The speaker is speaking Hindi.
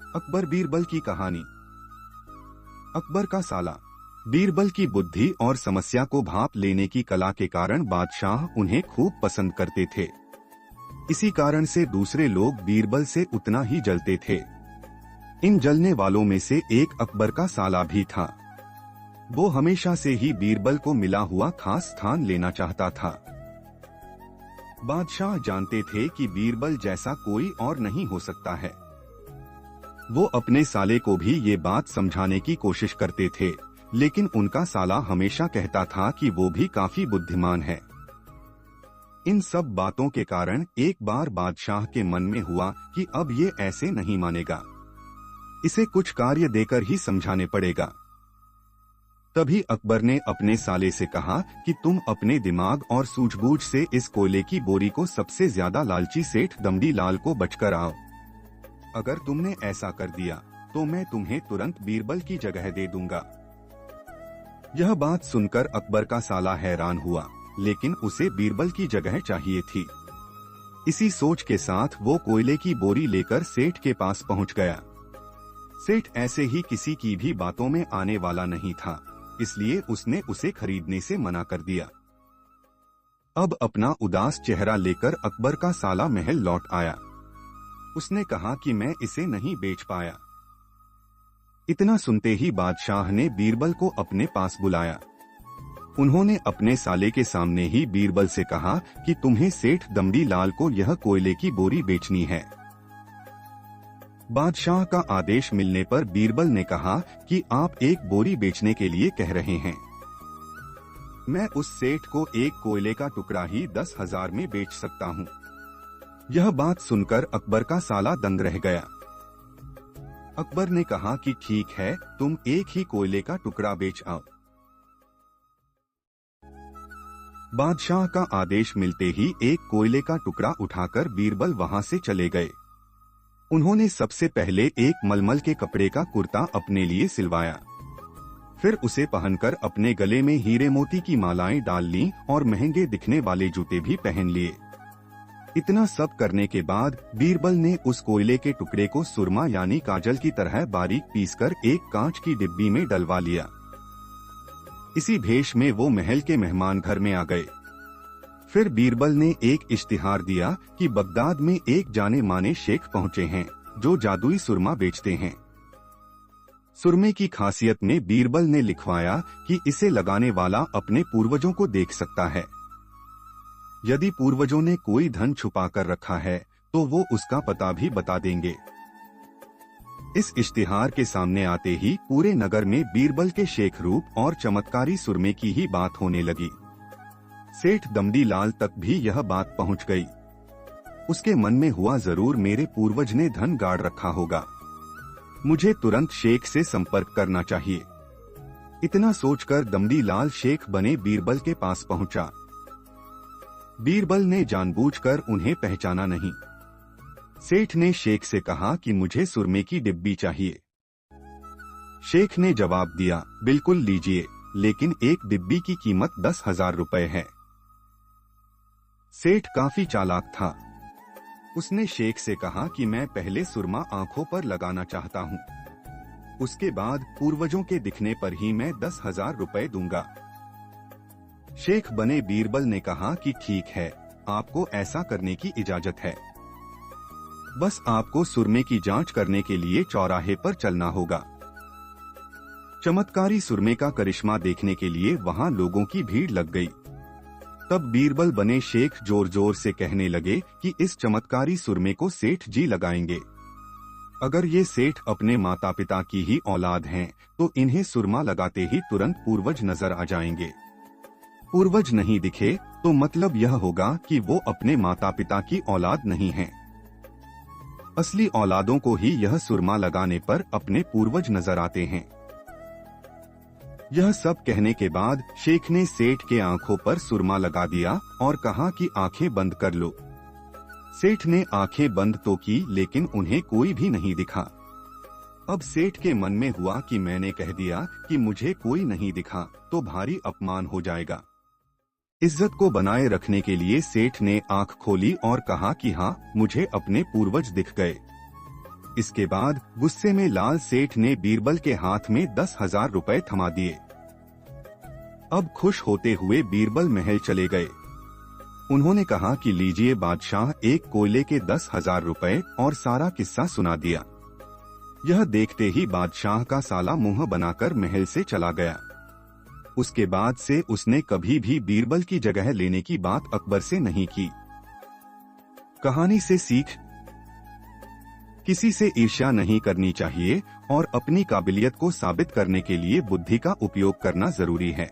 अकबर बीरबल की कहानी। अकबर का साला। बीरबल की बुद्धि और समस्या को भांप लेने की कला के कारण बादशाह उन्हें खूब पसंद करते थे। इसी कारण से दूसरे लोग बीरबल से उतना ही जलते थे। इन जलने वालों में से एक अकबर का साला भी था। वो हमेशा से ही बीरबल को मिला हुआ खास स्थान लेना चाहता था। बादशाह जानते थे कि बीरबल जैसा कोई और नहीं हो सकता है। वो अपने साले को भी ये बात समझाने की कोशिश करते थे, लेकिन उनका साला हमेशा कहता था कि वो भी काफी बुद्धिमान है। इन सब बातों के कारण एक बार बादशाह के मन में हुआ कि अब ये ऐसे नहीं मानेगा, इसे कुछ कार्य देकर ही समझाने पड़ेगा। तभी अकबर ने अपने साले से कहा कि तुम अपने दिमाग और सूझबूझ से इस कोयले की बोरी को सबसे ज्यादा लालची सेठ दमड़ी लाल को बचकर आओ। अगर तुमने ऐसा कर दिया तो मैं तुम्हें तुरंत बीरबल की जगह दे दूंगा। यह बात सुनकर अकबर का साला हैरान हुआ, लेकिन उसे बीरबल की जगह चाहिए थी। इसी सोच के साथ वो कोयले की बोरी लेकर सेठ के पास पहुंच गया। सेठ ऐसे ही किसी की भी बातों में आने वाला नहीं था, इसलिए उसने उसे खरीदने से मना कर दिया। अब अपना उदास चेहरा लेकर अकबर का साला महल लौट आया। उसने कहा कि मैं इसे नहीं बेच पाया। इतना सुनते ही बादशाह ने बीरबल को अपने पास बुलाया। उन्होंने अपने साले के सामने ही बीरबल से कहा कि तुम्हें सेठ दमड़ी लाल को यह कोयले की बोरी बेचनी है। बादशाह का आदेश मिलने पर बीरबल ने कहा कि आप एक बोरी बेचने के लिए कह रहे हैं। मैं उस सेठ को एक कोयले का टुकड़ा ही 10,000 में बेच सकता हूँ। यह बात सुनकर अकबर का साला दंग रह गया। अकबर ने कहा कि ठीक है, तुम एक ही कोयले का टुकड़ा बेच आओ। बादशाह का आदेश मिलते ही एक कोयले का टुकड़ा उठाकर बीरबल वहां से चले गए। उन्होंने सबसे पहले एक मलमल के कपड़े का कुर्ता अपने लिए सिलवाया। फिर उसे पहनकर अपने गले में हीरे मोती की मालाएं डाल लीं और महंगे दिखने वाले जूते भी पहन लिए। इतना सब करने के बाद बीरबल ने उस कोयले के टुकड़े को सुरमा यानी काजल की तरह बारीक पीसकर एक कांच की डिब्बी में डलवा लिया। इसी भेष में वो महल के मेहमान घर में आ गए। फिर बीरबल ने एक इश्तिहार दिया कि बगदाद में एक जाने माने शेख पहुंचे हैं जो जादुई सुरमा बेचते हैं। सुरमे की खासियत में बीरबल ने लिखवाया कि इसे लगाने वाला अपने पूर्वजों को देख सकता है। यदि पूर्वजों ने कोई धन छुपा कर रखा है तो वो उसका पता भी बता देंगे। इस इश्तिहार के सामने आते ही पूरे नगर में बीरबल के शेख रूप और चमत्कारी सुरमे की ही बात होने लगी। सेठ दमड़ी लाल तक भी यह बात पहुंच गई। उसके मन में हुआ, जरूर मेरे पूर्वज ने धन गाड़ रखा होगा, मुझे तुरंत शेख से संपर्क करना चाहिए। इतना सोचकर दमड़ी लाल शेख बने बीरबल के पास पहुंचा। बीरबल ने जानबूझकर उन्हें पहचाना नहीं। सेठ ने शेख से कहा कि मुझे सुरमे की डिब्बी चाहिए। शेख ने जवाब दिया, बिल्कुल लीजिए, लेकिन एक डिब्बी की कीमत 10,000 रुपए है। सेठ काफी चालाक था। उसने शेख से कहा कि मैं पहले सुरमा आंखों पर लगाना चाहता हूँ, उसके बाद पूर्वजों के दिखने पर ही मैं 10,000 रुपए दूंगा। शेख बने बीरबल ने कहा कि ठीक है, आपको ऐसा करने की इजाजत है। बस आपको सुरमे की जांच करने के लिए चौराहे पर चलना होगा। चमत्कारी सुरमे का करिश्मा देखने के लिए वहां लोगों की भीड़ लग गई। तब बीरबल बने शेख जोर जोर से कहने लगे कि इस चमत्कारी सुरमे को सेठ जी लगाएंगे। अगर ये सेठ अपने माता पिता की ही औलाद हैं, तो इन्हें सुरमा लगाते ही तुरंत पूर्वज नजर आ जाएंगे। पूर्वज नहीं दिखे तो मतलब यह होगा कि वो अपने माता पिता की औलाद नहीं हैं। असली औलादों को ही यह सुरमा लगाने पर अपने पूर्वज नजर आते हैं। यह सब कहने के बाद शेख ने सेठ के आंखों पर सुरमा लगा दिया और कहा कि आंखें बंद कर लो। सेठ ने आंखें बंद तो की, लेकिन उन्हें कोई भी नहीं दिखा। अब सेठ के मन में हुआ कि मैंने कह दिया कि मुझे कोई नहीं दिखा तो भारी अपमान हो जाएगा। इज्जत को बनाए रखने के लिए सेठ ने आंख खोली और कहा कि हाँ, मुझे अपने पूर्वज दिख गए। इसके बाद गुस्से में लाल सेठ ने बीरबल के हाथ में 10,000 रुपए थमा दिए। अब खुश होते हुए बीरबल महल चले गए। उन्होंने कहा कि लीजिए बादशाह, एक कोयले के 10,000 रुपए, और सारा किस्सा सुना दिया। यह देखते ही बादशाह का साला मुंह बनाकर महल से चला गया। उसके बाद से उसने कभी भी बीरबल की जगह लेने की बात अकबर से नहीं की। कहानी से सीख: किसी से ईर्ष्या नहीं करनी चाहिए और अपनी काबिलियत को साबित करने के लिए बुद्धि का उपयोग करना जरूरी है।